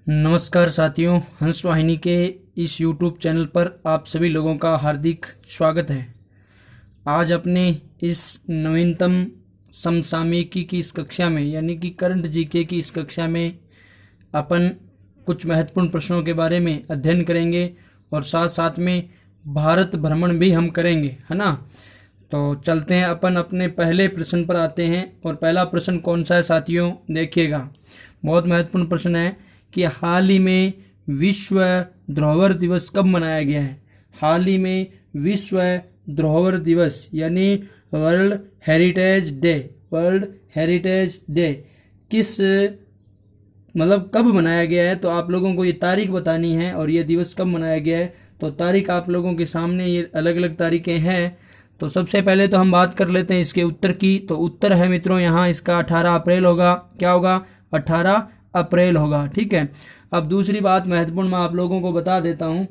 नमस्कार साथियों, हंस वाहिनी के इस YouTube चैनल पर आप सभी लोगों का हार्दिक स्वागत है। आज अपने इस नवीनतम समसामयिकी की इस कक्षा में यानी कि करंट जीके की इस कक्षा में अपन कुछ महत्वपूर्ण प्रश्नों के बारे में अध्ययन करेंगे और साथ साथ में भारत भ्रमण भी हम करेंगे, है ना। तो चलते हैं, अपन अपने पहले प्रश्न पर आते हैं। और पहला प्रश्न कौन सा है साथियों, देखिएगा, बहुत महत्वपूर्ण प्रश्न है कि हाल ही में विश्व धरोहर दिवस कब मनाया गया है। हाल ही में विश्व धरोहर दिवस यानी वर्ल्ड हेरिटेज डे किस कब मनाया गया है। तो आप लोगों को ये तारीख बतानी है और ये दिवस कब मनाया गया है। तो तारीख आप लोगों के सामने ये अलग अलग तारीखें हैं। तो सबसे पहले तो हम बात कर लेते हैं इसके उत्तर की। तो उत्तर है मित्रों यहाँ इसका 18 अप्रैल होगा। क्या होगा? 18 अप्रैल होगा, ठीक है। अब दूसरी बात महत्वपूर्ण मैं आप लोगों को बता देता हूँ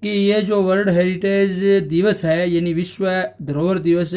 कि ये जो वर्ल्ड हेरिटेज दिवस है यानी विश्व धरोहर दिवस,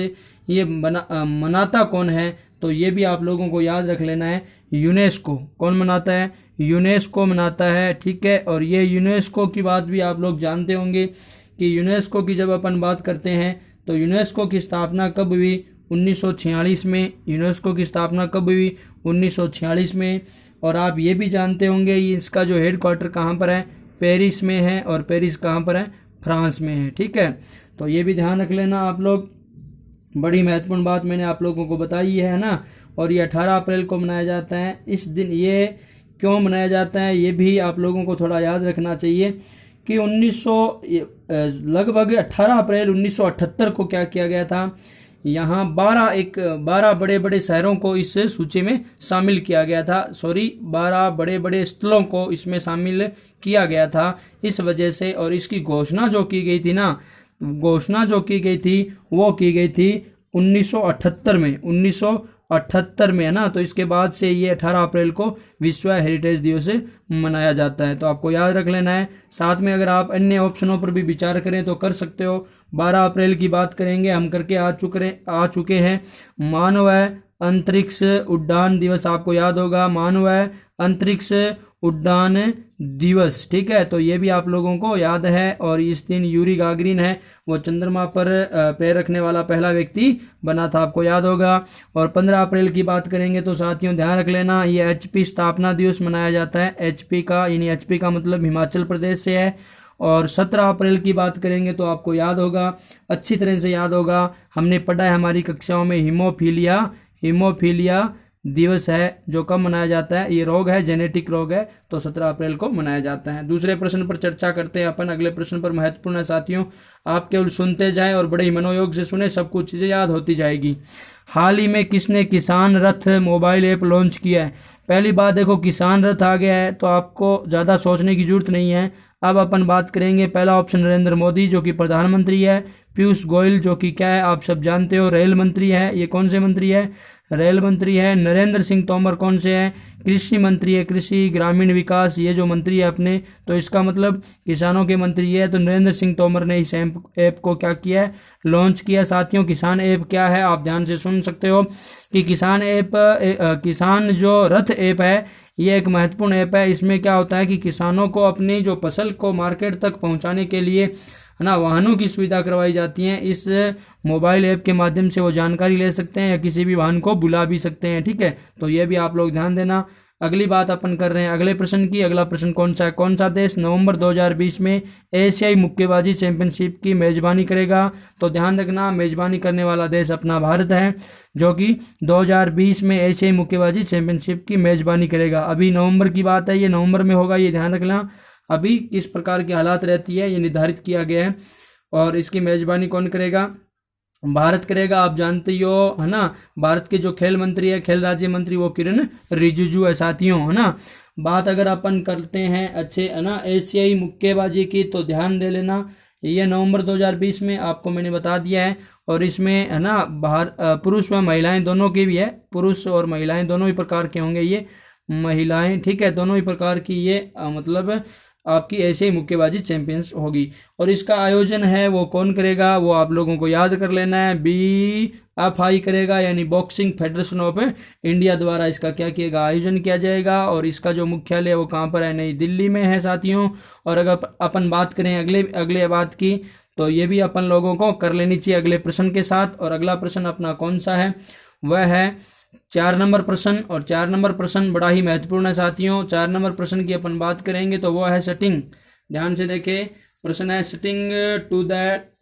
ये मनाता कौन है। तो ये भी आप लोगों को याद रख लेना है, यूनेस्को। कौन मनाता है? यूनेस्को मनाता है, ठीक है। और ये यूनेस्को की बात भी आप लोग जानते होंगे कि यूनेस्को की जब अपन बात करते हैं तो यूनेस्को की स्थापना कब हुई? 1946 में। यूनेस्को की स्थापना कब हुई? 1946 में। और आप ये भी जानते होंगे इसका जो हेड क्वार्टर कहाँ पर है? पेरिस में है। और पेरिस कहाँ पर है? फ्रांस में है, ठीक है। तो ये भी ध्यान रख लेना आप लोग, बड़ी महत्वपूर्ण बात मैंने आप लोगों को बताई है ना। और ये 18 अप्रैल को मनाया जाता है। इस दिन ये क्यों मनाया जाता है ये भी आप लोगों को थोड़ा याद रखना चाहिए कि लगभग 18 अप्रैल 1978 को क्या किया गया था, यहाँ 12 बड़े बड़े शहरों को इस सूची में शामिल किया गया था। 12 बड़े बड़े स्थलों को इसमें शामिल किया गया था इस वजह से। और इसकी घोषणा जो की गई थी ना, वो की गई थी 1978 में, है ना। तो इसके बाद से ये 18 अप्रैल को विश्व हेरिटेज दिवस मनाया जाता है। तो आपको याद रख लेना है। साथ में अगर आप अन्य ऑप्शनों पर भी विचार करें तो कर सकते हो। 12 अप्रैल की बात करेंगे, हम करके आ चुके हैं मानव अंतरिक्ष उड्डान दिवस। आपको याद होगा मानव अंतरिक्ष उड्डान दिवस, ठीक है। तो ये भी आप लोगों को याद है। और इस दिन यूरी गागरिन है, वो चंद्रमा पर पैर रखने वाला पहला व्यक्ति बना था, आपको याद होगा। और 15 अप्रैल की बात करेंगे तो साथियों ध्यान रख लेना, ये HP स्थापना दिवस मनाया जाता है। HP का यानी HP का मतलब हिमाचल प्रदेश से है। और 17 अप्रैल की बात करेंगे तो आपको याद होगा, अच्छी तरह से याद होगा, हमने पढ़ा है हमारी कक्षाओं में, हीमोफीलिया दिवस है जो कब मनाया जाता है। ये रोग है, जेनेटिक रोग है, तो 17 अप्रैल को मनाया जाता है। दूसरे प्रश्न पर चर्चा करते हैं अपन। अगले प्रश्न पर महत्वपूर्ण है साथियों, आप केवल सुनते जाएं और बड़े ही मनोयोग से सुने, सब कुछ चीज़ें याद होती जाएगी। हाल ही में किसने किसान रथ मोबाइल ऐप लॉन्च किया है? पहली बात देखो, किसान रथ आ गया है तो आपको ज़्यादा सोचने की जरूरत नहीं है। अब अपन बात करेंगे, पहला ऑप्शन नरेंद्र मोदी जो कि प्रधानमंत्री है, पीयूष गोयल जो कि क्या है आप सब जानते हो, रेल मंत्री है। ये कौन से मंत्री है? रेल मंत्री है। नरेंद्र सिंह तोमर कौन से हैं? कृषि मंत्री है, कृषि ग्रामीण विकास, ये जो मंत्री है अपने, तो इसका मतलब किसानों के मंत्री है। तो नरेंद्र सिंह तोमर ने इस ऐप को क्या किया है? लॉन्च किया। साथियों किसान ऐप क्या है आप ध्यान से सुन सकते हो कि किसान ऐप, किसान जो रथ ऐप है, ये एक महत्वपूर्ण ऐप है। इसमें क्या होता है कि किसानों को अपनी जो फसल को मार्केट तक पहुंचाने के लिए, है ना, वाहनों की सुविधा करवाई जाती है। इस मोबाइल ऐप के माध्यम से वो जानकारी ले सकते हैं या किसी भी वाहन को बुला भी सकते हैं, ठीक है। तो ये भी आप लोग ध्यान देना। अगली बात अपन कर रहे हैं अगले प्रश्न की। अगला प्रश्न कौन सा है? कौन सा देश नवंबर 2020 में एशियाई मुक्केबाजी चैंपियनशिप की मेजबानी करेगा? तो ध्यान रखना, मेजबानी करने वाला देश अपना भारत है जो कि 2020 में एशियाई मुक्केबाजी चैंपियनशिप की मेजबानी करेगा। अभी नवंबर की बात है, ये नवंबर में होगा, ये ध्यान रखना। अभी किस प्रकार की हालात रहती है ये निर्धारित किया गया है। और इसकी मेजबानी कौन करेगा? भारत करेगा, आप जानते ही हो, है ना। भारत के जो खेल मंत्री है, खेल राज्य मंत्री, वो किरण रिजिजू है साथियों, है ना। बात अगर अपन करते हैं अच्छे, है ना, एशियाई मुक्केबाजी की, तो ध्यान दे लेना, ये नवंबर 2020 में आपको मैंने बता दिया है। और इसमें, है ना, पुरुष व महिलाएं दोनों के भी है, पुरुष और महिलाएं दोनों ही प्रकार के होंगे ये महिलाएं, ठीक है, दोनों ही प्रकार की ये आपकी ऐसे ही मुक्केबाजी चैंपियंस होगी। और इसका आयोजन है वो कौन करेगा, वो आप लोगों को याद कर लेना है, BFI करेगा, यानी बॉक्सिंग फेडरेशन ऑफ इंडिया द्वारा इसका क्या किएगा, आयोजन किया जाएगा। और इसका जो मुख्यालय है वो कहाँ पर है, नई दिल्ली में है साथियों। और अगर अपन बात करें अगले बात की, तो ये भी अपन लोगों को कर लेनी चाहिए अगले प्रश्न के साथ। और अगला प्रश्न अपना कौन सा है, वह है 4 नंबर प्रश्न। और 4 नंबर प्रश्न बड़ा ही महत्वपूर्ण है साथियों। 4 नंबर प्रश्न की अपन बात करेंगे तो वो है सिटिंग। ध्यान से देखें, प्रश्न है sitting to the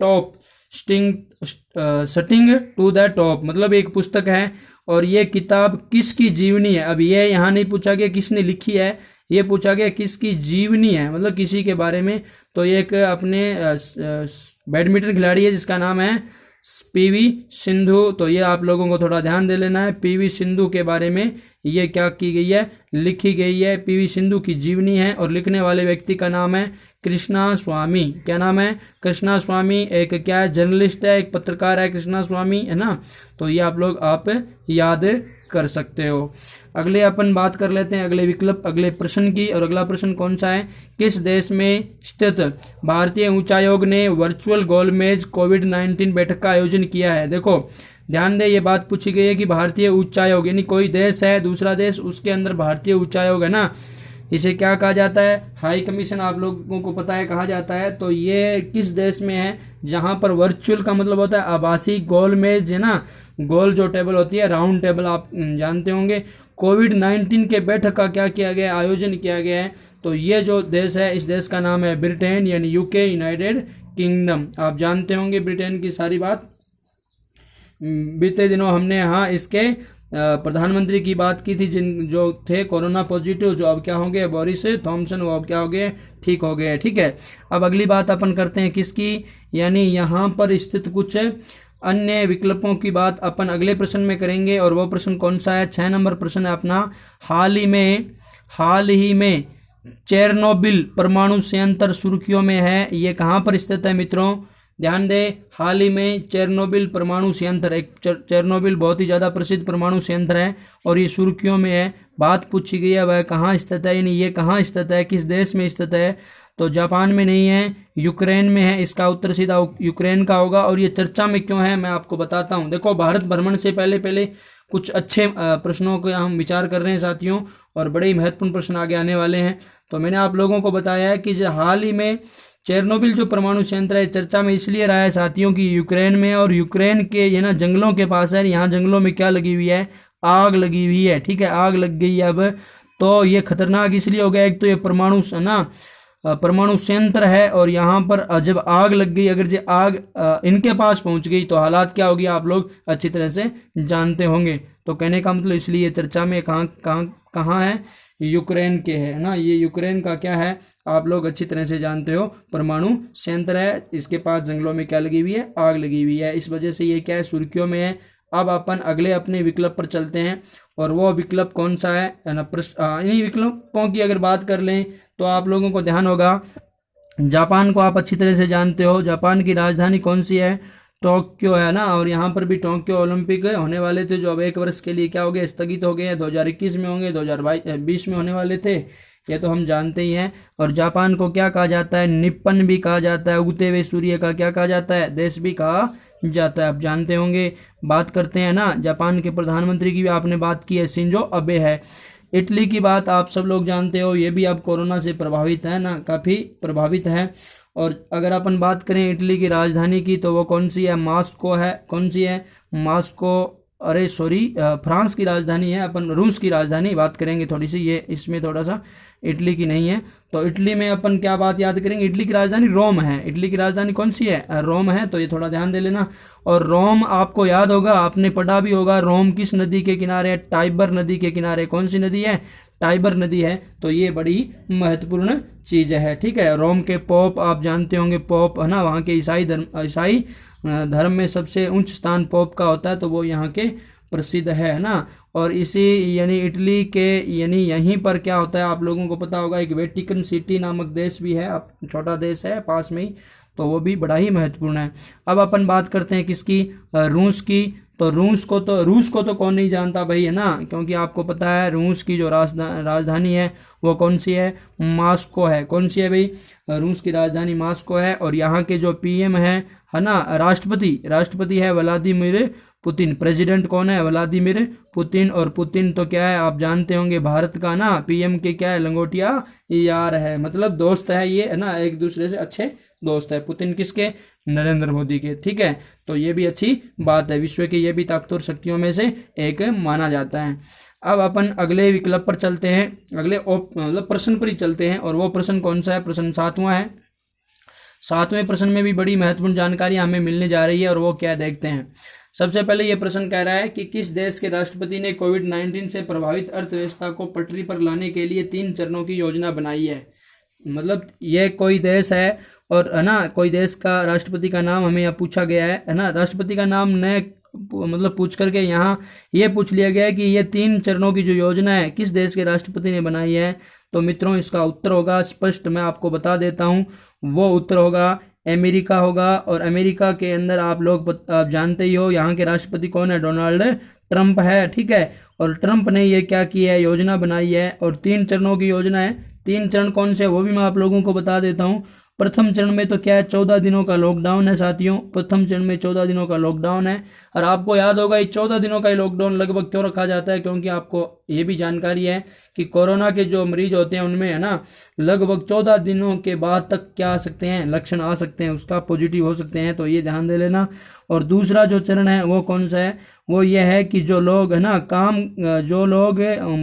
top. Sitting to the top मतलब एक पुस्तक है, और ये किताब किसकी जीवनी है। अब ये यहाँ नहीं पूछा गया किसने लिखी है, ये पूछा गया किसकी जीवनी है, मतलब किसी के बारे में। तो ये एक अपने बैडमिंटन खिलाड़ी है जिसका नाम है PV सिंधु। तो ये आप लोगों को थोड़ा ध्यान दे लेना है, PV सिंधु के बारे में ये क्या की गई है, लिखी गई है। PV सिंधु की जीवनी है, और लिखने वाले व्यक्ति का नाम है कृष्णा स्वामी। क्या नाम है, कृष्णा स्वामी। एक क्या है, जर्नलिस्ट है, एक पत्रकार है कृष्णा स्वामी, है ना। तो ये आप याद कर सकते हो। अगले अपन बात कर लेते हैं अगले विकल्प, अगले प्रश्न की। और अगला प्रश्न कौन सा है, किस देश में स्थित भारतीय उच्चायोग ने वर्चुअल गोलमेज कोविड-19 बैठक का आयोजन किया है। देखो ध्यान दे, ये बात पूछी गई है कि भारतीय उच्चायोग, यानी कोई देश है, दूसरा देश, उसके अंदर भारतीय उच्चायोग है ना, इसे क्या कहा जाता है, हाई कमीशन आप लोगों को पता है कहा जाता है। तो ये किस देश में है, जहां पर वर्चुअल का मतलब होता है आभासी, गोलमेज है ना, गोल जो टेबल होती है, राउंड टेबल आप जानते होंगे। कोविड-19 के बैठक का क्या किया गया, आयोजन किया गया है। तो ये जो देश है, इस देश का नाम है ब्रिटेन, यानी UK, यूनाइटेड किंगडम। आप जानते होंगे ब्रिटेन की सारी बात। बीते दिनों हमने यहाँ इसके प्रधानमंत्री की बात की थी, जो थे कोरोना पॉजिटिव, जो अब क्या हो गए, बोरिस थॉमसन, वो अब क्या हो गए, ठीक हो गए। ठीक है, अब अगली बात अपन करते हैं किसकी, यानी यहाँ पर स्थित कुछ अन्य विकल्पों की बात अपन अगले प्रश्न में करेंगे। और वो प्रश्न कौन सा है, 6 नंबर प्रश्न है अपना। हाल ही में चेरनोबिल परमाणु संयंत्र सुर्खियों में है, ये कहाँ पर स्थित है मित्रों, ध्यान दें। हाल ही में चेरनोबिल परमाणु संयंत्र, एक चेरनोबिल बहुत ही ज़्यादा प्रसिद्ध परमाणु संयंत्र है, और ये सुर्खियों में है। बात पूछी गई है वह कहाँ स्थित है, यानी ये कहाँ स्थित है, किस देश में स्थित है। तो जापान में नहीं है, यूक्रेन में है। इसका उत्तर सीधा यूक्रेन का होगा। और ये चर्चा में क्यों है, मैं आपको बताता हूँ। देखो, भारत भ्रमण से पहले कुछ अच्छे प्रश्नों को हम विचार कर रहे हैं साथियों, और बड़े ही महत्वपूर्ण प्रश्न आगे आने वाले हैं। तो मैंने आप लोगों को बताया है कि जो हाल ही में चेरनोबिल जो परमाणु संयंत्र है, चर्चा में इसलिए रहा है साथियों कि यूक्रेन में, और यूक्रेन के ये ना जंगलों के पास है। यहाँ जंगलों में क्या लगी हुई है, आग लगी हुई है। ठीक है, आग लग गई है अब। तो ये खतरनाक इसलिए हो गया, एक तो ये परमाणु संयंत्र है, और यहाँ पर जब आग लग गई, अगर जो आग इनके पास पहुंच गई तो हालात क्या होगी, आप लोग अच्छी तरह से जानते होंगे। तो कहने का मतलब इसलिए चर्चा में कहाँ है, यूक्रेन के है ना। ये यूक्रेन का क्या है, आप लोग अच्छी तरह से जानते हो, परमाणु संयंत्र है। इसके पास जंगलों में क्या लगी हुई है, आग लगी हुई है। इस वजह से ये क्या है, सुर्खियों में है। अब अपन अगले अपने विकल्प पर चलते हैं, और वो विकल्प कौन सा है ना। इन्हीं विकल्पों की अगर बात कर लें तो आप लोगों को ध्यान होगा, जापान को आप अच्छी तरह से जानते हो। जापान की राजधानी कौन सी है, टोक्यो है ना। और यहाँ पर भी टोक्यो ओलंपिक होने वाले थे, जो अब 1 वर्ष के लिए क्या हो गए, स्थगित हो गए हैं। 2021 में होंगे, 2020 में होने वाले थे, ये तो हम जानते ही हैं। और जापान को क्या कहा जाता है, निप्पन भी कहा जाता है, उगते हुए सूर्य का क्या कहा जाता है, देश भी कहा जाता है, आप जानते होंगे। बात करते हैं ना, जापान के प्रधानमंत्री की भी आपने बात की है, शिंजो अबे है। इटली की बात आप सब लोग जानते हो, ये भी अब कोरोना से प्रभावित है ना, काफ़ी प्रभावित है। और अगर अपन बात करें इटली की राजधानी की, तो वो कौन सी है, मास्को है। कौन सी है, मास्को, अरे सॉरी, फ्रांस की राजधानी है। अपन रूस की राजधानी बात करेंगे थोड़ी सी, ये इसमें थोड़ा सा इटली की नहीं है। तो इटली में अपन क्या बात याद करेंगे, इटली की राजधानी रोम है। इटली की राजधानी कौन सी है, रोम है। तो ये थोड़ा ध्यान दे लेना। और रोम आपको याद होगा, आपने पढ़ा भी होगा, रोम किस नदी के किनारे है, टाइबर नदी के किनारे। कौन सी नदी है, टाइबर नदी है। तो ये बड़ी महत्वपूर्ण चीज़ है। ठीक है, रोम के पोप आप जानते होंगे, पोप है ना, वहाँ के ईसाई धर्म में सबसे उच्च स्थान पोप का होता है, तो वो यहाँ के प्रसिद्ध है ना। और इसी यानी इटली के यानी यहीं पर क्या होता है, आप लोगों को पता होगा, एक वेटिकन सिटी नामक देश भी है, छोटा देश है पास में ही, तो वो भी बड़ा ही महत्वपूर्ण है। अब अपन बात करते हैं किसकी, रूस की। तो रूस को तो कौन नहीं जानता भाई, है ना, क्योंकि आपको पता है रूस की जो राजधानी है वो कौन सी है, मॉस्को है। कौन सी है भाई, रूस की राजधानी मॉस्को है। और यहाँ के जो पीएम है ना, राष्ट्रपति है व्लादिमीर पुतिन। प्रेसिडेंट कौन है, व्लादिमीर पुतिन। और पुतिन तो क्या है आप जानते होंगे, भारत का ना पीएम के क्या है, लंगोटिया यार है, मतलब दोस्त है ये, है ना, एक दूसरे से अच्छे दोस्त है। पुतिन किसके, नरेंद्र मोदी के, ठीक है। तो ये भी अच्छी बात है, विश्व की ये भी ताकतवर शक्तियों में से एक माना जाता है। अब अपन अगले विकल्प पर चलते हैं, अगले मतलब प्रश्न पर ही चलते हैं। और वो प्रश्न कौन सा है, प्रश्न 7वां है। 7वें प्रश्न में भी बड़ी महत्वपूर्ण जानकारी हमें मिलने जा रही है, और वो क्या देखते हैं। सबसे पहले ये प्रश्न कह रहा है कि किस देश के राष्ट्रपति ने कोविड-19 से प्रभावित अर्थव्यवस्था को पटरी पर लाने के लिए 3 चरणों की योजना बनाई है। मतलब ये कोई देश है, और है ना, कोई देश का राष्ट्रपति का नाम हमें यहाँ पूछा गया है ना, राष्ट्रपति का नाम न मतलब पूछ करके यहाँ ये पूछ लिया गया है कि ये 3 चरणों की जो योजना है किस देश के राष्ट्रपति ने बनाई है। तो मित्रों इसका उत्तर होगा स्पष्ट, मैं आपको बता देता हूँ, वो उत्तर होगा अमेरिका होगा। और अमेरिका के अंदर आप जानते ही हो यहाँ के राष्ट्रपति कौन है, डोनाल्ड ट्रंप है, ठीक है। और ट्रंप ने ये क्या की है, योजना बनाई है, और 3 चरणों की योजना है। 3 चरण कौन से वो भी मैं आप लोगों को बता देता हूँ। प्रथम चरण में तो क्या है, 14 दिनों का लॉकडाउन है साथियों, प्रथम चरण में 14 दिनों का लॉकडाउन है। और आपको याद होगा ये 14 दिनों का लॉकडाउन लगभग क्यों रखा जाता है, क्योंकि आपको ये भी जानकारी है कि कोरोना के जो मरीज होते हैं उनमें, है ना, लगभग 14 दिनों के बाद तक क्या आ सकते हैं, लक्षण आ सकते हैं, उसका पॉजिटिव हो सकते हैं, तो ये ध्यान दे लेना। और दूसरा जो चरण है वो कौन सा है, वो ये है कि जो लोग, है ना, जो लोग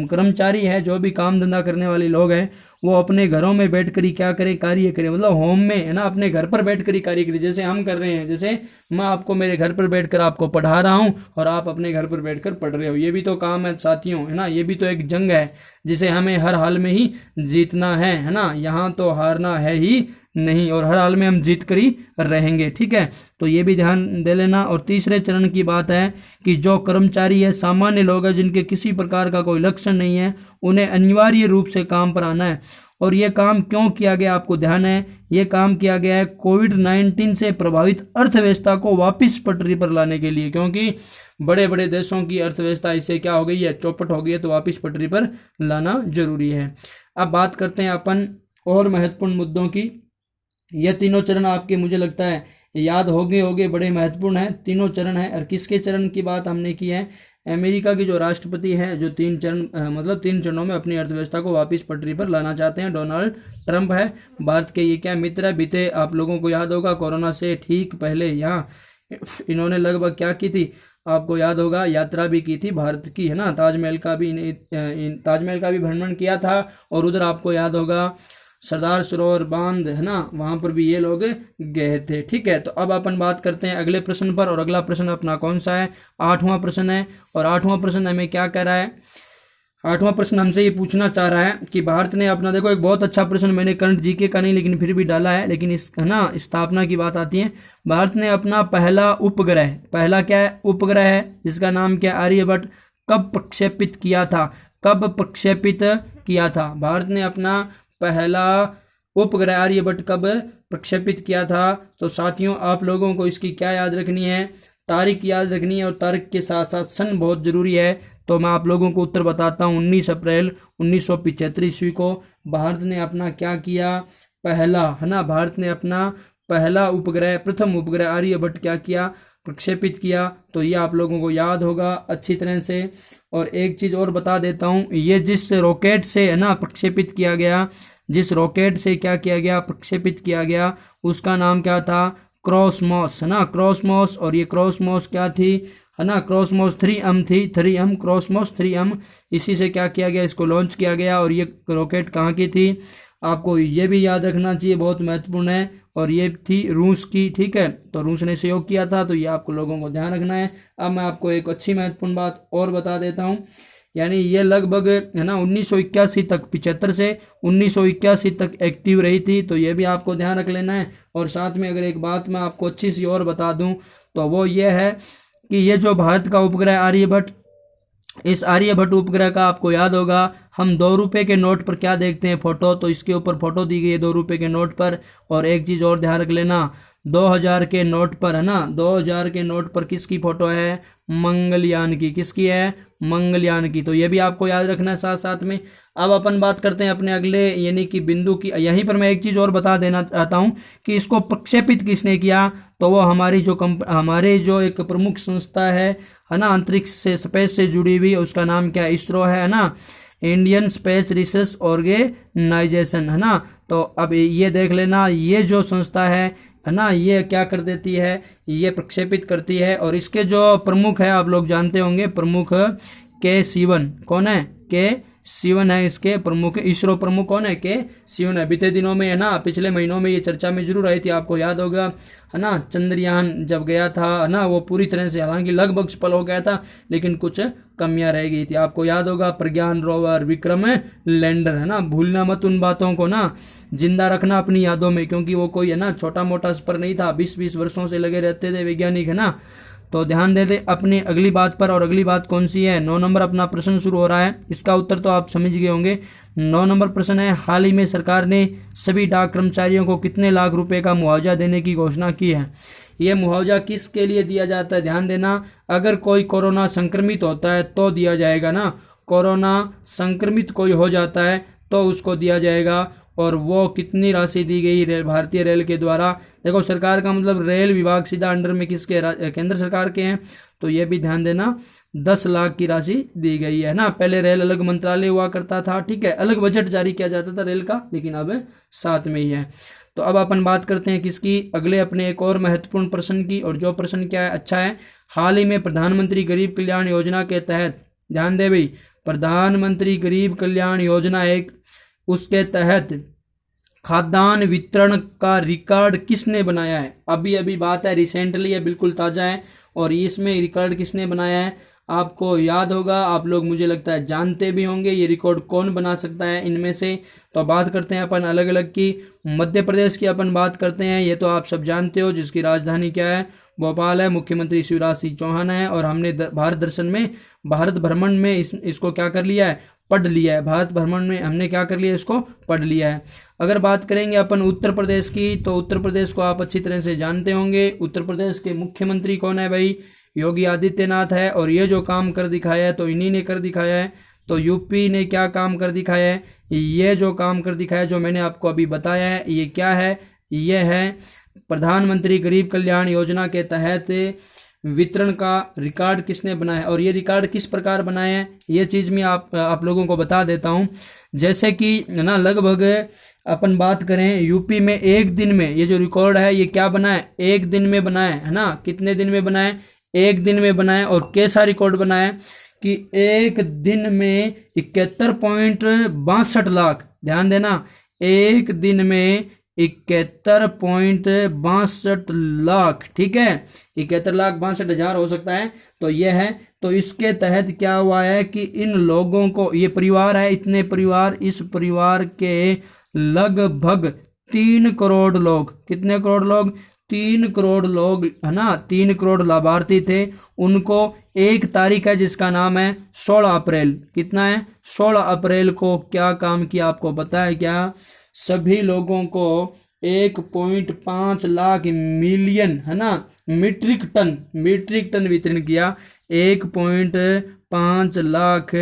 कर्मचारी है, जो भी काम धंधा करने वाले लोग हैं, वो अपने घरों में बैठकर ही क्या करें, कार्य करें, मतलब होम में, है ना, अपने घर पर बैठकर ही कार्य करें, जैसे हम कर रहे हैं। जैसे मैं आपको मेरे घर पर बैठकर आपको पढ़ा रहा हूँ और आप अपने घर पर बैठकर पढ़ रहे हो, ये भी तो काम है साथियों, है ना, ये भी तो एक जंग है जिसे हमें हर हाल में ही जीतना है ना, यहाँ तो हारना है ही नहीं, और हर हाल में हम जीत कर ही रहेंगे, ठीक है। तो ये भी ध्यान दे लेना। और तीसरे चरण की बात है कि जो कर्मचारी है, सामान्य लोग हैं, जिनके किसी प्रकार का कोई लक्षण नहीं है, उन्हें अनिवार्य रूप से काम पर आना है। और ये काम क्यों किया गया, आपको ध्यान है, ये काम किया गया है कोविड-19 से प्रभावित अर्थव्यवस्था को वापस पटरी पर लाने के लिए, क्योंकि बड़े बड़े देशों की अर्थव्यवस्था इससे क्या हो गई है, चौपट हो गई है, तो वापस पटरी पर लाना जरूरी है। अब बात करते हैं अपन और महत्वपूर्ण मुद्दों की। यह तीनों चरण आपके, मुझे लगता है याद होगे, बड़े महत्वपूर्ण है, तीनों चरण है। और किसके चरण की बात हमने की है, अमेरिका के जो राष्ट्रपति है, जो 3 चरणों में अपनी अर्थव्यवस्था को वापस पटरी पर लाना चाहते हैं, डोनाल्ड ट्रंप है। भारत के ये क्या मित्र है, बीते आप लोगों को याद होगा कोरोना से ठीक पहले यहाँ इन्होंने लगभग क्या की थी, आपको याद होगा, यात्रा भी की थी भारत की, है ना, ताजमहल का भी भ्रमण किया था। और उधर आपको याद होगा सरदार सरोवर बांध, है ना, वहां पर भी ये लोग गए थे, ठीक है। तो अब अपन बात करते हैं अगले प्रश्न पर, और अगला प्रश्न अपना कौन सा है, 8वां प्रश्न है। और 8वां प्रश्न हमें क्या कह रहा है, 8वां प्रश्न हमसे ये पूछना चाह रहा है कि भारत ने अपना, देखो एक बहुत अच्छा प्रश्न, मैंने करंट जीके का नहीं लेकिन फिर भी डाला है, लेकिन इस, है ना, स्थापना की बात आती है। भारत ने अपना पहला उपग्रह, पहला क्या है, उपग्रह है जिसका नाम क्या, आर्यभट्ट, कब प्रक्षेपित किया था, भारत ने अपना पहला उपग्रह आर्यभट्ट कब प्रक्षेपित किया था। तो साथियों आप लोगों को इसकी क्या याद रखनी है, तारीख याद रखनी है, और तारीख के साथ साथ सन बहुत जरूरी है। तो मैं आप लोगों को उत्तर बताता हूँ, 19 अप्रैल 1975 ईस्वी को भारत ने अपना क्या किया, पहला, है ना, भारत ने अपना पहला उपग्रह, प्रथम उपग्रह आर्यभट्ट क्या किया, प्रक्षेपित किया। तो ये आप लोगों को याद होगा अच्छी तरह से। और एक चीज़ और बता देता हूँ, ये जिस रॉकेट से, है ना, प्रक्षेपित किया गया, जिस रॉकेट से क्या किया गया, प्रक्षेपित किया गया, उसका नाम क्या था, क्रॉसमॉस, है ना, क्रॉसमॉस। और ये क्रॉसमॉस क्या थी, है ना, क्रॉसमॉस 3M थी, 3M, क्रॉसमॉस 3M, इसी से क्या किया गया, इसको लॉन्च किया गया। और ये रॉकेट कहाँ की थी, आपको ये भी याद रखना चाहिए, बहुत महत्वपूर्ण है, और ये थी रूस की, ठीक है। तो रूस ने सहयोग किया था, तो ये आपको लोगों को ध्यान रखना है। अब मैं आपको एक अच्छी महत्वपूर्ण बात और बता देता हूँ, यानी ये लगभग, है ना, 1981 तक, 75 से 1981 तक एक्टिव रही थी, तो ये भी आपको ध्यान रख लेना है। और साथ में अगर एक बात मैं आपको अच्छी सी और बता दूं, तो वो ये है कि ये जो भारत का उपग्रह आर्यभट्ट, इस आर्यभट्ट उपग्रह का आपको याद होगा हम 2 रुपये के नोट पर क्या देखते हैं, फोटो, तो इसके ऊपर फोटो दी गई है 2 रुपये के नोट पर। और एक चीज़ और ध्यान रख लेना, 2000 के नोट पर, है ना, 2000 के नोट पर किसकी फोटो है, मंगलयान की। किसकी है, मंगलयान की। तो ये भी आपको याद रखना है साथ साथ में। अब अपन बात करते हैं अपने अगले यानी कि बिंदु की। यहीं पर मैं एक चीज़ और बता देना चाहता हूँ कि इसको प्रक्षेपित किसने किया, तो वो हमारी जो एक प्रमुख संस्था है ना, अंतरिक्ष से, स्पेस से जुड़ी हुई, उसका नाम क्या है, इसरो है ना, इंडियन स्पेस रिसर्च ऑर्गेनाइजेशन, है ना। तो अब ये देख लेना, ये जो संस्था है ना, ये क्या कर देती है, ये प्रक्षेपित करती है। और इसके जो प्रमुख है आप लोग जानते होंगे, प्रमुख के सिवन। कौन है, के सिवन है इसके प्रमुख। इसरो प्रमुख कौन है, के सिवन है। बीते दिनों में, है ना, पिछले महीनों में ये चर्चा में जरूर आई थी, आपको याद होगा, है ना। चंद्रयान जब गया था, है ना, वो पूरी तरह से, हालांकि लगभग सफल हो गया था, लेकिन कुछ कमियां रह गई थी, आपको याद होगा। प्रज्ञान रोवर, विक्रम लैंडर, है ना। भूलना मत उन बातों को ना, जिंदा रखना अपनी यादों में, क्योंकि वो कोई, है ना, छोटा मोटा सफर नहीं था, 20-20 वर्षों से लगे रहते थे वैज्ञानिक, है ना। तो ध्यान दे दे अपनी अगली बात पर। और अगली बात कौन सी है, 9 नंबर अपना प्रश्न शुरू हो रहा है। इसका उत्तर तो आप समझ गए होंगे। 9 नंबर प्रश्न है, हाल ही में सरकार ने सभी डाक कर्मचारियों को कितने लाख रुपए का मुआवजा देने की घोषणा की है। ये मुआवजा किसके लिए दिया जाता है, ध्यान देना, अगर कोई कोरोना संक्रमित होता है तो दिया जाएगा ना, कोरोना संक्रमित कोई हो जाता है तो उसको दिया जाएगा। और वो कितनी राशि दी गई भारतीय रेल के द्वारा। देखो, सरकार का मतलब रेल विभाग सीधा अंडर में किसके, केंद्र सरकार के हैं, तो ये भी ध्यान देना, 10 लाख की राशि दी गई है ना। पहले रेल अलग मंत्रालय हुआ करता था, ठीक है, अलग बजट जारी किया जाता था रेल का, लेकिन अब साथ में ही है। तो अब अपन बात करते हैं किसकी, अगले अपने एक और महत्वपूर्ण प्रश्न की। और जो प्रश्न क्या है, अच्छा है, हाल ही में प्रधानमंत्री गरीब कल्याण योजना के तहत, ध्यान दे भाई, प्रधानमंत्री गरीब कल्याण योजना एक, उसके तहत खाद्यान्न वितरण का रिकॉर्ड किसने बनाया है। अभी अभी बात है, रिसेंटली है, बिल्कुल ताज़ा है। और इसमें रिकॉर्ड किसने बनाया है, आपको याद होगा, आप लोग मुझे लगता है जानते भी होंगे, ये रिकॉर्ड कौन बना सकता है इनमें से। तो बात करते हैं अपन अलग अलग की। मध्य प्रदेश की अपन बात करते हैं, ये तो आप सब जानते हो, जिसकी राजधानी क्या है, भोपाल है, मुख्यमंत्री शिवराज सिंह चौहान है। और हमने भारत भ्रमण में इसको क्या कर लिया है, पढ़ लिया है। भारत भ्रमण में हमने क्या कर लिया, इसको पढ़ लिया है। अगर बात करेंगे अपन उत्तर प्रदेश की, तो उत्तर प्रदेश को आप अच्छी तरह से जानते होंगे। उत्तर प्रदेश के मुख्यमंत्री कौन है भाई, योगी आदित्यनाथ है। और ये जो काम कर दिखाया है तो इन्हीं ने कर दिखाया है। तो यूपी ने क्या काम कर दिखाया है, ये जो काम कर दिखाया जो मैंने आपको अभी बताया है, ये क्या है, ये है प्रधानमंत्री गरीब कल्याण योजना के तहत वितरण का रिकॉर्ड किसने बनाया है। और ये रिकॉर्ड किस प्रकार बनाया है, ये चीज़ मैं आप लोगों को बता देता हूँ। जैसे कि ना, लगभग अपन बात करें, यूपी में एक दिन में ये जो रिकॉर्ड है, ये क्या बना है, एक दिन में बना है ना। कितने दिन में बना है, एक दिन में बना है। और कैसा रिकॉर्ड बना है कि एक दिन में 71.62 लाख, ध्यान देना, एक दिन में 71.62 लाख, ठीक है, 71,62,000 हो सकता है। तो ये है, तो इसके तहत क्या हुआ है कि इन लोगों को, ये परिवार है, इतने परिवार, इस परिवार के लगभग 3 करोड़ लोग, कितने करोड़ लोग, 3 करोड़ लोग, है ना, 3 करोड़ लाभार्थी थे। उनको एक तारीख है जिसका नाम है 16 अप्रैल, कितना है, 16 अप्रैल को क्या काम किया, आपको पता है क्या, सभी लोगों को 1.5 लाख मिलियन, है ना, मीट्रिक टन वितरण किया। 1.5 लाख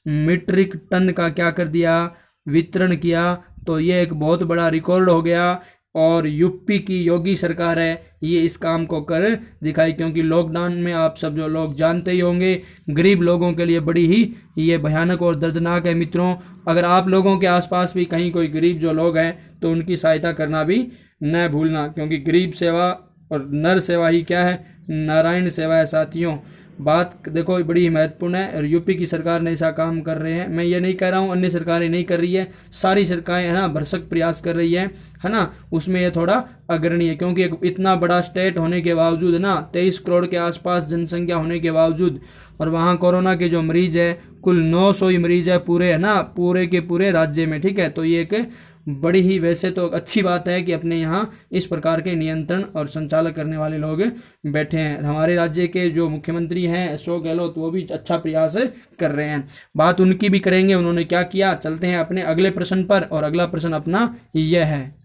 मीट्रिक टन का क्या कर दिया, वितरण किया। तो ये एक बहुत बड़ा रिकॉर्ड हो गया। और यूपी की योगी सरकार है, ये इस काम को कर दिखाई, क्योंकि लॉकडाउन में आप सब जो लोग जानते ही होंगे, गरीब लोगों के लिए बड़ी ही ये भयानक और दर्दनाक है। मित्रों, अगर आप लोगों के आसपास भी कहीं कोई गरीब जो लोग हैं, तो उनकी सहायता करना भी न भूलना, क्योंकि गरीब सेवा और नर सेवा ही क्या है, नारायण सेवा है साथियों। बात देखो बड़ी महत्वपूर्ण है। और यूपी की सरकार ने ऐसा काम कर रहे हैं, मैं ये नहीं कह रहा हूँ अन्य सरकारें नहीं कर रही है, सारी सरकारें, है ना, भरसक प्रयास कर रही है ना, उसमें ये थोड़ा अग्रणी है, क्योंकि एक इतना बड़ा स्टेट होने के बावजूद ना 23 करोड़ के आसपास जनसंख्या होने के बावजूद, और वहाँ कोरोना के जो मरीज है कुल 900 ही मरीज है पूरे, है ना, पूरे के पूरे राज्य में। ठीक है, तो ये एक बड़ी ही वैसे तो अच्छी बात है कि अपने यहाँ इस प्रकार के नियंत्रण और संचालक करने वाले लोग बैठे हैं। हमारे राज्य के जो मुख्यमंत्री हैं अशोक गहलोत, वो भी अच्छा प्रयास कर रहे हैं। बात उनकी भी करेंगे, उन्होंने क्या किया। चलते हैं अपने अगले प्रश्न पर, और अगला प्रश्न अपना यह है,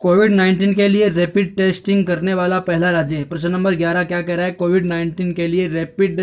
कोविड-19 के लिए रैपिड टेस्टिंग करने वाला पहला राज्य। प्रश्न नंबर 11 क्या कह रहा है, कोविड-19 के लिए रैपिड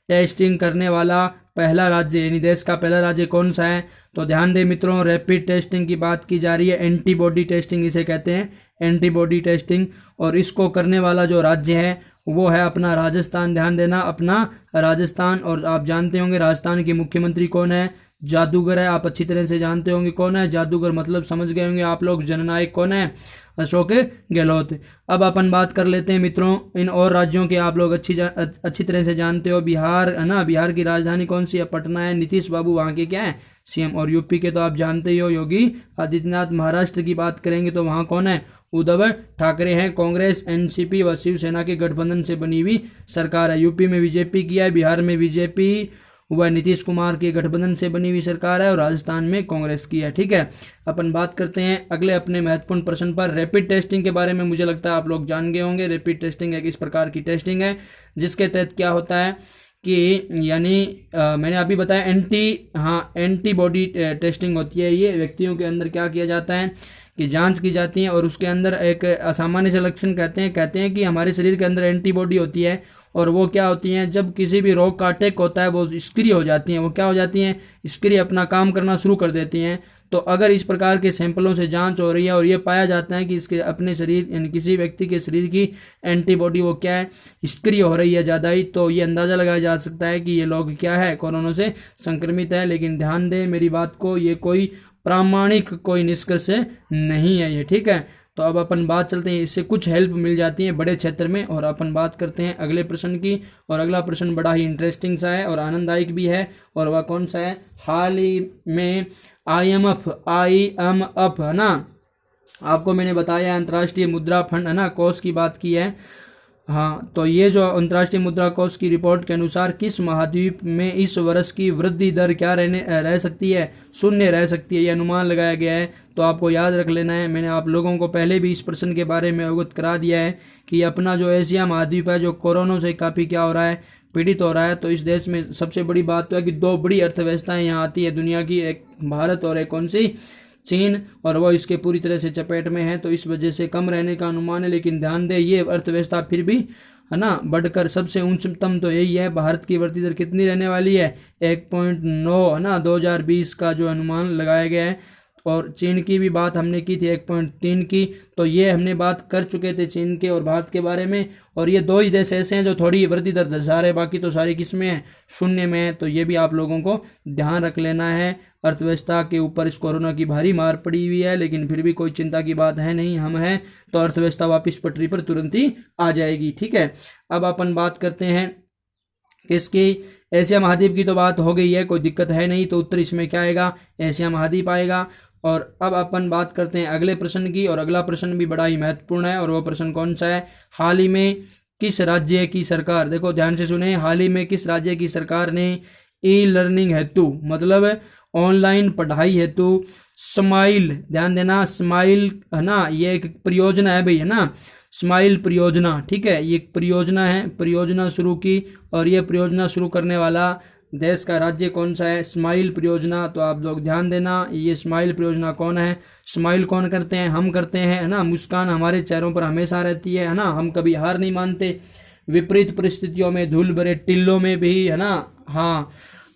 टेस्टिंग करने वाला पहला राज्य यानी देश का पहला राज्य कौन सा है। तो ध्यान दें मित्रों, रैपिड टेस्टिंग की बात की जा रही है, एंटीबॉडी टेस्टिंग इसे कहते हैं, एंटीबॉडी टेस्टिंग, और इसको करने वाला जो राज्य है वो है अपना राजस्थान। ध्यान देना, अपना राजस्थान। और आप जानते होंगे राजस्थान के मुख्यमंत्री कौन है, जादूगर है। आप अच्छी तरह से जानते होंगे कौन है जादूगर, मतलब समझ गए होंगे आप लोग, जननायक कौन है, अशोक गहलोत। अब अपन बात कर लेते हैं मित्रों इन और राज्यों के, आप लोग अच्छी तरह से जानते हो। बिहार है ना, बिहार की राजधानी कौन सी है, पटना है। नीतीश बाबू वहाँ के क्या है, सीएम। और यूपी के तो आप जानते ही हो, योगी आदित्यनाथ। महाराष्ट्र की बात करेंगे तो वहाँ कौन है, उद्धव ठाकरे हैं। कांग्रेस, एनसीपी व शिवसेना के गठबंधन से बनी हुई सरकार है। यूपी में बीजेपी की है, बिहार में बीजेपी वह नीतीश कुमार के गठबंधन से बनी हुई सरकार है, और राजस्थान में कांग्रेस की है। ठीक है, अपन बात करते हैं अगले अपने महत्वपूर्ण प्रश्न पर। रैपिड टेस्टिंग के बारे में मुझे लगता है आप लोग जान गए होंगे। रैपिड टेस्टिंग एक इस प्रकार की टेस्टिंग है जिसके तहत क्या होता है कि यानी मैंने अभी बताया एंटीबॉडी टेस्टिंग होती है। ये व्यक्तियों के अंदर क्या किया जाता है कि जांच की जाती है, और उसके अंदर एक असामान्य से लक्षण कहते हैं कि हमारे शरीर के अंदर एंटीबॉडी होती है, और वो क्या होती हैं, जब किसी भी रोग का अटैक होता है वो सक्रिय हो जाती हैं। वो क्या हो जाती हैं, सक्रिय अपना काम करना शुरू कर देती हैं। तो अगर इस प्रकार के सैंपलों से जांच हो रही है और ये पाया जाता है कि इसके अपने शरीर यानी किसी व्यक्ति के शरीर की एंटीबॉडी वो क्या है, सक्रिय हो रही है ज़्यादा ही, तो ये अंदाज़ा लगाया जा सकता है कि ये लोग क्या है, कोरोना से संक्रमित है। लेकिन ध्यान दें मेरी बात को, ये कोई प्रामाणिक कोई निष्कर्ष नहीं है ये। ठीक है, तो अब अपन बात चलते हैं, इससे कुछ हेल्प मिल जाती है बड़े क्षेत्र में। और अपन बात करते हैं अगले प्रश्न की, और अगला प्रश्न बड़ा ही इंटरेस्टिंग सा है और आनंददायक भी है। और वह कौन सा है, हाल ही में IMF है ना, आपको मैंने बताया अंतर्राष्ट्रीय मुद्रा फंड है ना, कोष की बात की है। हाँ, तो ये जो अंतर्राष्ट्रीय मुद्रा कोष की रिपोर्ट के अनुसार किस महाद्वीप में इस वर्ष की वृद्धि दर क्या रह सकती है, शून्य रह सकती है, ये अनुमान लगाया गया है। तो आपको याद रख लेना है, मैंने आप लोगों को पहले भी इस प्रश्न के बारे में अवगत करा दिया है कि अपना जो एशिया महाद्वीप है जो कोरोना से काफ़ी क्या हो रहा है, पीड़ित हो रहा है। तो इस देश में सबसे बड़ी बात तो है कि दो बड़ी अर्थव्यवस्थाएं यहाँ आती है दुनिया की, एक भारत और एक कौन सी, चीन, और वो इसके पूरी तरह से चपेट में है, तो इस वजह से कम रहने का अनुमान है। लेकिन ध्यान दें ये अर्थव्यवस्था फिर भी है ना बढ़कर सबसे उच्चतम तो यही है। भारत की वृद्धि दर कितनी रहने वाली है, 1.9 है ना, 2020 का जो अनुमान लगाया गया है। और चीन की भी बात हमने की थी 1.3 की, तो ये हमने बात कर चुके थे चीन के और भारत के बारे में। और ये दो ही देश ऐसे हैं जो थोड़ी वृद्धि दर दर्शा रहे, बाकी तो सारी किस में है, शून्य में है। तो ये भी आप लोगों को ध्यान रख लेना है। अर्थव्यवस्था के ऊपर इस कोरोना की भारी मार पड़ी हुई है, लेकिन फिर भी कोई चिंता की बात है नहीं, हम हैं तो अर्थव्यवस्था वापस पटरी पर तुरंत ही आ जाएगी। ठीक है, अब अपन बात करते हैं किसकी, एशिया महाद्वीप की तो बात हो गई है, कोई दिक्कत है नहीं, तो उत्तर इसमें क्या आएगा, एशिया महाद्वीप आएगा। और अब अपन बात करते हैं अगले प्रश्न की, और अगला प्रश्न भी बड़ा ही महत्वपूर्ण है। और वो प्रश्न कौन सा है, हाल ही में किस राज्य की सरकार, देखो ध्यान से सुने, हाल ही में किस राज्य की सरकार ने ई लर्निंग हेतु मतलब ऑनलाइन पढ़ाई हेतु स्माइल, ध्यान देना स्माइल है ना, ये एक परियोजना है भाई है ना, स्माइल परियोजना। ठीक है, ये एक परियोजना है, परियोजना शुरू की। और ये परियोजना शुरू करने वाला देश का राज्य कौन सा है, स्माइल परियोजना। तो आप लोग ध्यान देना, ये स्माइल परियोजना कौन है, स्माइल कौन करते हैं, हम करते हैं है ना। मुस्कान हमारे चेहरों पर हमेशा रहती है ना, हम कभी हार नहीं मानते, विपरीत परिस्थितियों में, धूल भरे टिल्लों में भी है ना, हाँ,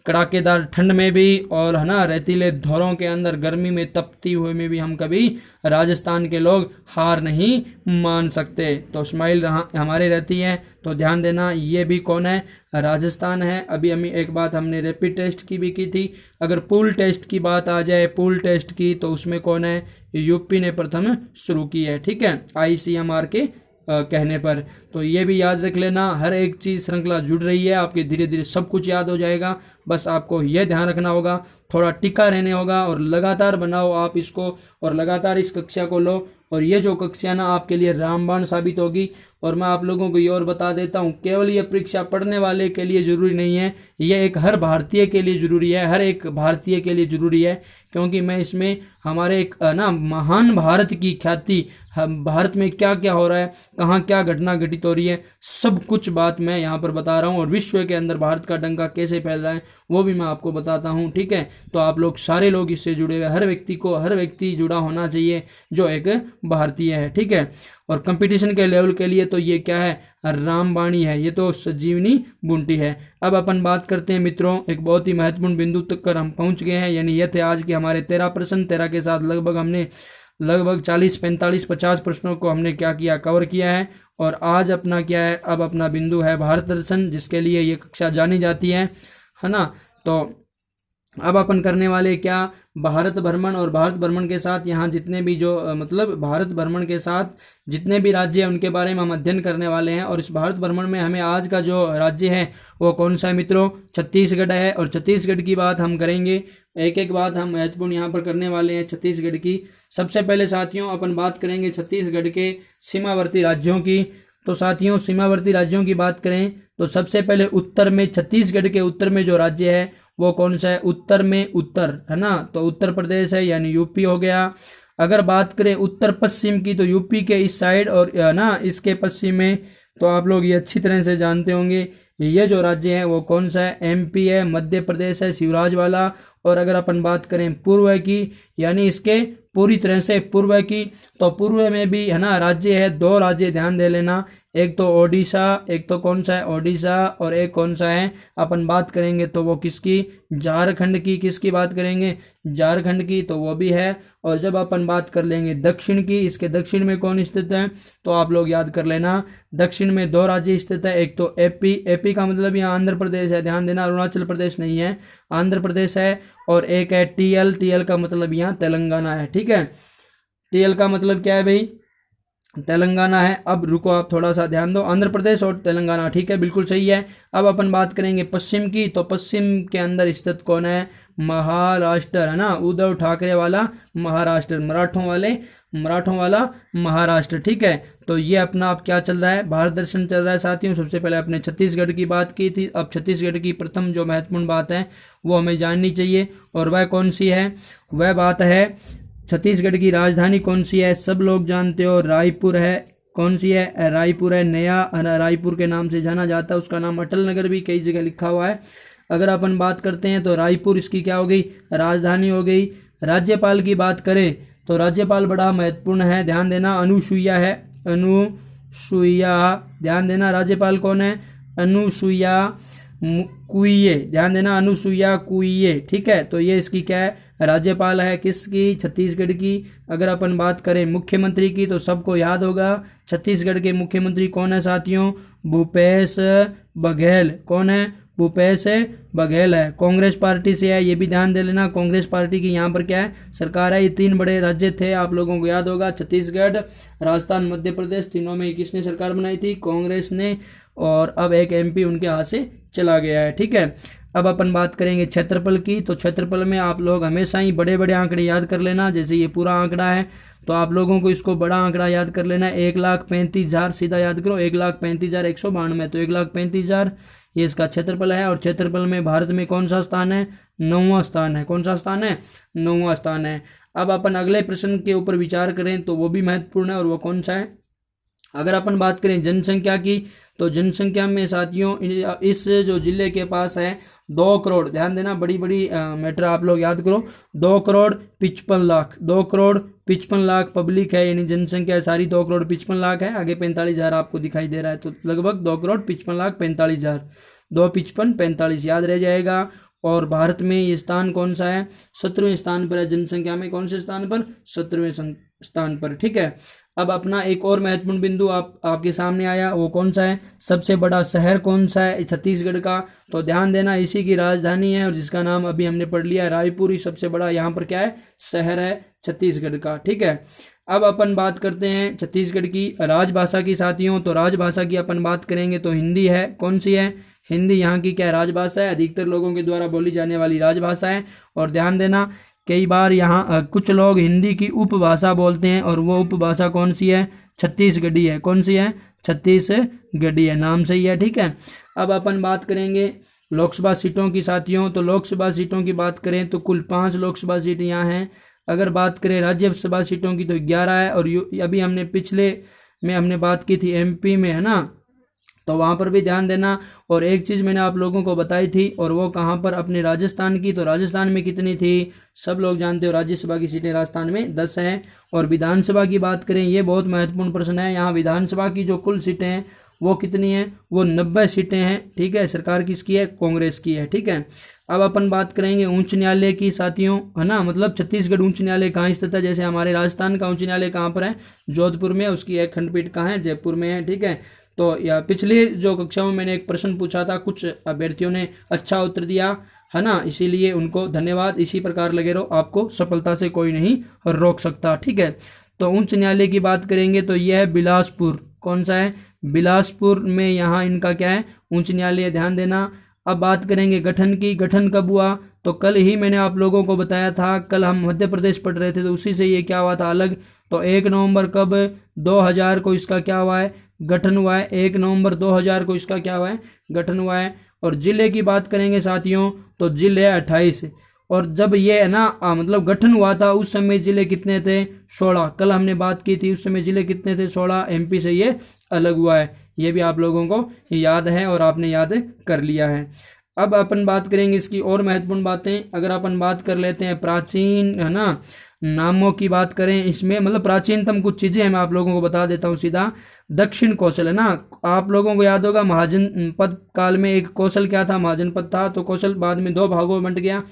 कड़ाकेदार ठंड में भी, और है ना रेतीले धोरों के अंदर गर्मी में तपती हुए में भी हम कभी राजस्थान के लोग हार नहीं मान सकते। तो स्माइल हमारे रहती है। तो ध्यान देना, ये भी कौन है, राजस्थान है। अभी एक बात हमने रैपिड टेस्ट की भी की थी। अगर पूल टेस्ट की बात आ जाए, पूल टेस्ट की, तो उसमें कौन है, यूपी ने प्रथम शुरू की है। ठीक है, ICMR के कहने पर। तो ये भी याद रख लेना, हर एक चीज़ श्रृंखला जुड़ रही है आपके, धीरे धीरे सब कुछ याद हो जाएगा। बस आपको ये ध्यान रखना होगा, थोड़ा टिका रहने होगा और लगातार बनाओ आप इसको, और लगातार इस कक्षा को लो। और ये जो कक्षा ना आपके लिए रामबाण साबित होगी। और मैं आप लोगों को ये और बता देता हूँ, केवल ये परीक्षा पढ़ने वाले के लिए जरूरी नहीं है, ये एक हर भारतीय के लिए जरूरी है, हर एक भारतीय के लिए जरूरी है। क्योंकि मैं इसमें हमारे एक ना महान भारत की ख्याति, भारत में क्या क्या हो रहा है, कहाँ क्या घटना घटित हो रही है, सब कुछ बात मैं यहाँ पर बता रहा हूँ। और विश्व के अंदर भारत का डंका कैसे फैल रहा है वो भी मैं आपको बताता हूँ। ठीक है, तो आप लोग सारे लोग इससे जुड़े हुए, हर व्यक्ति जुड़ा होना चाहिए जो एक भारतीय है। ठीक है, और कंपटीशन के लेवल के लिए तो ये क्या है, रामबाणी है, ये तो संजीवनी बूटी है। अब अपन बात करते हैं मित्रों, एक बहुत ही महत्वपूर्ण बिंदु तक कर हम पहुंच गए हैं। यानी ये थे आज के हमारे 13 प्रश्न। 13 के साथ लगभग 40, 45, 50 प्रश्नों को हमने क्या किया, कवर किया है। और आज अपना क्या है, अब अपना बिंदु है भारत दर्शन, जिसके लिए ये कक्षा जानी जाती है ना। तो अब अपन करने वाले क्या, भारत भ्रमण, और भारत भ्रमण के साथ यहाँ जितने भी जो भारत भ्रमण के साथ जितने भी राज्य हैं उनके बारे में हम अध्ययन करने वाले हैं। और इस भारत भ्रमण में हमें आज का जो राज्य है वो कौन सा है मित्रों, छत्तीसगढ़ है। और छत्तीसगढ़ की बात हम करेंगे, एक एक बात हम महत्वपूर्ण यहाँ पर करने वाले हैं छत्तीसगढ़ की। सबसे पहले साथियों अपन बात करेंगे छत्तीसगढ़ के सीमावर्ती राज्यों की। तो साथियों सीमावर्ती राज्यों की बात करें तो सबसे पहले उत्तर में, छत्तीसगढ़ के उत्तर में जो राज्य है वो कौन सा है, उत्तर में उत्तर है ना, तो उत्तर प्रदेश है, यानी यूपी हो गया। अगर बात करें उत्तर पश्चिम की तो यूपी के इस साइड और ना इसके पश्चिम में, तो आप लोग ये अच्छी तरह से जानते होंगे ये जो राज्य है वो कौन सा है, एमपी है, मध्य प्रदेश है, शिवराज वाला। और अगर अपन बात करें पूर्व की, यानी इसके पूरी तरह से पूर्व की, तो पूर्व में भी है ना राज्य है, 2 राज्य ध्यान दे लेना, एक तो ओडिशा, एक तो कौन सा है ओडिशा, और एक कौन सा है अपन बात करेंगे तो वो किसकी, झारखंड की। किसकी बात करेंगे, झारखंड की, तो वो भी है। और जब अपन बात कर लेंगे दक्षिण की, इसके दक्षिण में कौन स्थित है, तो आप लोग याद कर लेना दक्षिण में 2 राज्य स्थित है, एक तो एपी, एपी का मतलब यहाँ आंध्र प्रदेश है, ध्यान देना, अरुणाचल प्रदेश नहीं है, आंध्र प्रदेश है। और एक है टीएल, टीएल का मतलब यहाँ तेलंगाना है। ठीक है, टीएल का मतलब क्या है भाई, तेलंगाना है। अब रुको आप थोड़ा सा ध्यान दो, आंध्र प्रदेश और तेलंगाना, ठीक है, बिल्कुल सही है। अब अपन बात करेंगे पश्चिम की, तो पश्चिम के अंदर स्थित कौन है, महाराष्ट्र है ना, उद्धव ठाकरे वाला महाराष्ट्र, मराठों वाला महाराष्ट्र। ठीक है, तो ये अपना अब क्या चल रहा है, भारत दर्शन चल रहा है साथियों। सबसे पहले अपने छत्तीसगढ़ की बात की थी, अब छत्तीसगढ़ की प्रथम जो महत्वपूर्ण बात है वो हमें जाननी चाहिए, और वह कौन सी है, वह बात है छत्तीसगढ़ की राजधानी कौन सी है, सब लोग जानते हो रायपुर है। कौन सी है, रायपुर है, नया रायपुर के नाम से जाना जाता है, उसका नाम अटल नगर भी कई जगह लिखा हुआ है। अगर अपन बात करते हैं तो रायपुर इसकी क्या हो गई, राजधानी हो गई। राज्यपाल की बात करें तो राज्यपाल बड़ा महत्वपूर्ण है, ध्यान देना, अनुसुईया है, अनुसुईया, ध्यान देना, राज्यपाल कौन है, अनुसुईया कुइये, ध्यान देना, अनुसुईया कुइये। ठीक है, तो ये इसकी क्या है, राज्यपाल है, किसकी, छत्तीसगढ़ की। अगर अपन बात करें मुख्यमंत्री की तो सबको याद होगा छत्तीसगढ़ के मुख्यमंत्री कौन है साथियों, भूपेश बघेल। कौन है, भूपेश बघेल है, कांग्रेस पार्टी से है, ये भी ध्यान दे लेना, कांग्रेस पार्टी की यहाँ पर क्या है, सरकार है। ये 3 बड़े राज्य थे, आप लोगों को याद होगा, छत्तीसगढ़, राजस्थान, मध्य प्रदेश, तीनों में किसने सरकार बनाई थी, कांग्रेस ने। और अब एक एमपी उनके हाथ से चला गया है। ठीक है, अब अपन बात करेंगे क्षेत्रफल की, तो क्षेत्रफल में आप लोग हमेशा ही बड़े बड़े आंकड़े याद कर लेना। जैसे ये पूरा आंकड़ा है तो आप लोगों को इसको बड़ा आंकड़ा याद कर लेना है, 1,35,000, सीधा याद करो, 1,35,192, तो 1,35,000 ये इसका क्षेत्रफल है। और क्षेत्रफल में भारत में कौन सा स्थान है, 9वां स्थान है। कौन सा स्थान है, 9वां स्थान है। अब अपन अगले प्रश्न के ऊपर विचार करें तो वो भी महत्वपूर्ण है, और वो कौन सा है, अगर अपन बात करें जनसंख्या की, तो जनसंख्या में साथियों इस जो जिले के पास है 2 करोड़, ध्यान देना, बड़ी बड़ी मैटर आप लोग याद करो, 2,55,00,000, 2,55,00,000 पब्लिक है, यानी जनसंख्या सारी 2,55,00,000 है। आगे 45,000 आपको दिखाई दे रहा है, तो लगभग 2,55,45,000, 2,55,45 याद रह जाएगा। और भारत में ये स्थान कौन सा है, 17वें स्थान पर है जनसंख्या में, कौन से स्थान पर, 17वें स्थान पर, ठीक है। अब अपना एक और महत्वपूर्ण बिंदु आपके सामने आया, वो कौन सा है, सबसे बड़ा शहर कौन सा है छत्तीसगढ़ का। तो ध्यान देना, इसी की राजधानी है और जिसका नाम अभी हमने पढ़ लिया रायपुर ही सबसे बड़ा यहाँ पर क्या है, शहर है छत्तीसगढ़ का, ठीक है। अब अपन बात करते हैं छत्तीसगढ़ की राजभाषा की साथियों। तो राजभाषा की अपन बात करेंगे तो हिंदी है, कौन सी है, हिंदी यहाँ की क्या राजभाषा है, अधिकतर लोगों के द्वारा बोली जाने वाली राजभाषा है। और ध्यान देना, कई बार यहाँ कुछ लोग हिंदी की उपभाषा बोलते हैं और वो उपभाषा कौन सी है, छत्तीसगढ़ी है। कौन सी है, छत्तीसगढ़ी है, नाम सही है, ठीक है। अब अपन बात करेंगे लोकसभा सीटों की साथियों। तो लोकसभा सीटों की बात करें तो कुल 5 लोकसभा सीट यहाँ हैं। अगर बात करें राज्यसभा सीटों की तो 11 है। और अभी हमने पिछले में हमने बात की थी एमपी में, है ना, तो वहाँ पर भी ध्यान देना। और एक चीज़ मैंने आप लोगों को बताई थी, और वो कहाँ पर, अपने राजस्थान की। तो राजस्थान में कितनी थी, सब लोग जानते हो, राज्यसभा की सीटें राजस्थान में 10 हैं। और विधानसभा की बात करें, ये बहुत महत्वपूर्ण प्रश्न है, यहाँ विधानसभा की जो कुल सीटें हैं वो कितनी हैं, वो 90 सीटें हैं, ठीक है। सरकार किसकी है, कांग्रेस की है, ठीक है। अब अपन बात करेंगे उच्च न्यायालय की साथियों, है ना, मतलब छत्तीसगढ़ उच्च न्यायालय कहाँ स्थित है, जैसे हमारे राजस्थान का उच्च न्यायालय कहाँ पर है, जोधपुर में, उसकी एक खंडपीठ कहाँ है, जयपुर में है, ठीक है। तो या पिछले जो कक्षाओं में मैंने एक प्रश्न पूछा था, कुछ अभ्यर्थियों ने अच्छा उत्तर दिया, है ना, इसीलिए उनको धन्यवाद। इसी प्रकार लगे रहो, आपको सफलता से कोई नहीं रोक सकता, ठीक है। तो उच्च न्यायालय की बात करेंगे तो यह है बिलासपुर, कौन सा है, बिलासपुर में यहाँ इनका क्या है, उच्च न्यायालय, ध्यान देना। अब बात करेंगे गठन की, गठन कब हुआ, तो कल ही मैंने आप लोगों को बताया था, कल हम मध्य प्रदेश पढ़ रहे थे तो उसी से ये क्या हुआ था अलग। तो 1 नवंबर कब, 2000 को इसका क्या हुआ है, गठन हुआ है। 1 नवंबर 2000 को इसका क्या हुआ है, गठन हुआ है। और जिले की बात करेंगे साथियों तो जिले 28। और जब ये है ना मतलब गठन हुआ था उस समय जिले कितने थे, 16। कल हमने बात की थी, उस समय जिले कितने थे, 16। एमपी से ये अलग हुआ है, ये भी आप लोगों को याद है और आपने याद कर लिया है। अब अपन बात करेंगे इसकी और महत्वपूर्ण बातें। अगर अपन बात कर लेते हैं प्राचीन, है ना, नामों की बात करें, इसमें मतलब प्राचीनतम कुछ चीजें मैं आप लोगों को बता देता हूँ सीधा। दक्षिण कौशल, है ना, आप लोगों को याद होगा महाजनपद काल में एक कौशल क्या था, महाजनपद था। तो कौशल बाद में 2 भागों में बंट गया,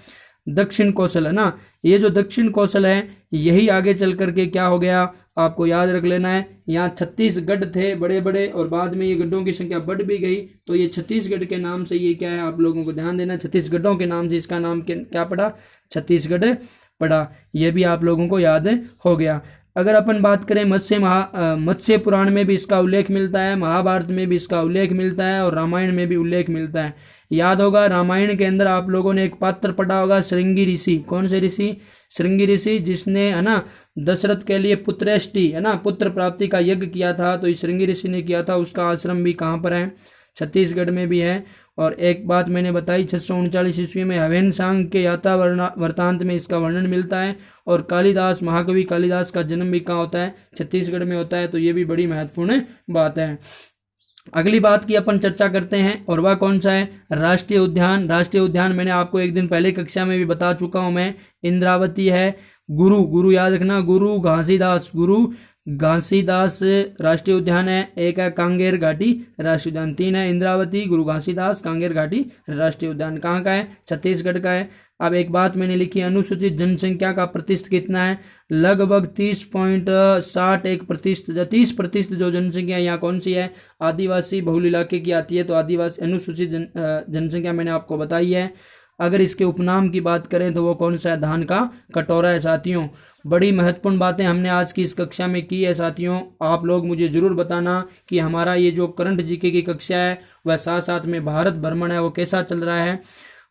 दक्षिण कौशल, है ना। ये जो दक्षिण कौशल है यही आगे चल करके क्या हो गया, आपको याद रख लेना है। यहाँ 36 गढ़ थे बड़े बड़े और बाद में ये गढ़ों की संख्या बढ़ भी गई, तो ये छत्तीसगढ़ के नाम से ये क्या है, आप लोगों को ध्यान देना, 36 गढ़ों के नाम से इसका नाम क्या पड़ा, छत्तीसगढ़ पड़ा। ये भी आप लोगों को याद हो गया। अगर अपन बात करें मत्स्य पुराण में भी इसका उल्लेख मिलता है, महाभारत में भी इसका उल्लेख मिलता है और रामायण में भी उल्लेख मिलता है। याद होगा रामायण के अंदर आप लोगों ने एक पात्र पढ़ा होगा, श्रृंगी ऋषि। कौन से ऋषि, श्रृंगी ऋषि, जिसने, है ना, दशरथ के लिए पुत्रेष्टि, है ना, पुत्र प्राप्ति का यज्ञ किया था, तो इस श्रृंगी ऋषि ने किया था। उसका आश्रम भी कहाँ पर है, छत्तीसगढ़ में भी है। और एक बात मैंने बताई, 639 ईस्वी में हवेन सांग के यात्रा वृत्तांत में इसका वर्णन मिलता है। और कालिदास, महाकवि कालिदास का जन्म भी कहाँ होता है, छत्तीसगढ़ में होता है। तो ये भी बड़ी महत्वपूर्ण बात है। अगली बात की अपन चर्चा करते हैं और वह कौन सा है, राष्ट्रीय उद्यान। राष्ट्रीय उद्यान मैंने आपको एक दिन पहले कक्षा में भी बता चुका हूं मैं, इंद्रावती है, गुरु याद रखना, गुरु घासीदास राष्ट्रीय उद्यान है। एक है कांगेर घाटी राष्ट्रीय उद्यान। 3 है इंद्रावती, गुरु घासीदास, कांगेर घाटी राष्ट्रीय उद्यान। कहाँ का है, छत्तीसगढ़ का है। अब एक बात मैंने लिखी, अनुसूचित जनसंख्या का प्रतिशत कितना है, लगभग 30.61%। 30% जो जनसंख्या यहाँ कौन सी है, आदिवासी बहुल इलाके की आती है। तो आदिवासी अनुसूचित जनसंख्या मैंने आपको बताई है। अगर इसके उपनाम की बात करें तो वो कौन सा है, धान का कटोरा है साथियों। बड़ी महत्वपूर्ण बातें हमने आज की इस कक्षा में की है साथियों। आप लोग मुझे जरूर बताना कि हमारा ये जो करंट जीके की कक्षा है वह साथ साथ में भारत भ्रमण है वो कैसा चल रहा है।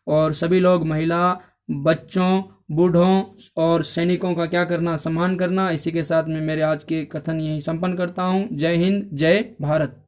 और सभी लोग, महिला, बच्चों, बूढ़ों और सैनिकों का क्या करना, सम्मान करना। इसी के साथ में मेरे आज के कथन यही संपन्न करता हूँ। जय हिंद, जय भारत।